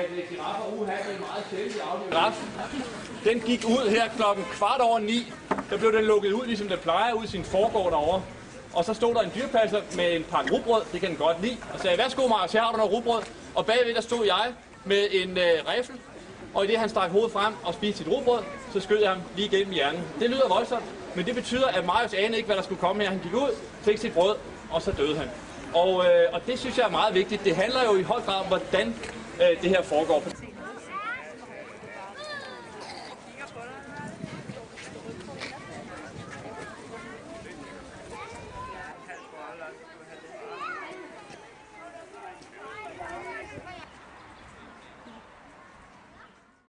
at giraffer det er meget sjældent i giraf. Den gik ud her klokken 9:15. Der blev den lukket ud, ligesom den plejer, ud i sin forgård derovre. Og så stod der en dyrepasser med en pakke rugbrød, det kan den godt lide, og sagde, værsgo Marius, her har du noget rugbrød. Og bagved der stod jeg med en riffel, og i det han stak hovedet frem og spiste sit rugbrød, så skød jeg ham lige igennem hjernen. Det lyder voldsomt, men det betyder, at Marius anede ikke, hvad der skulle komme her. Han gik ud, fik sit brød, og så døde han. Og det synes jeg er meget vigtigt. Det handler jo i høj grad om, hvordan det her foregår.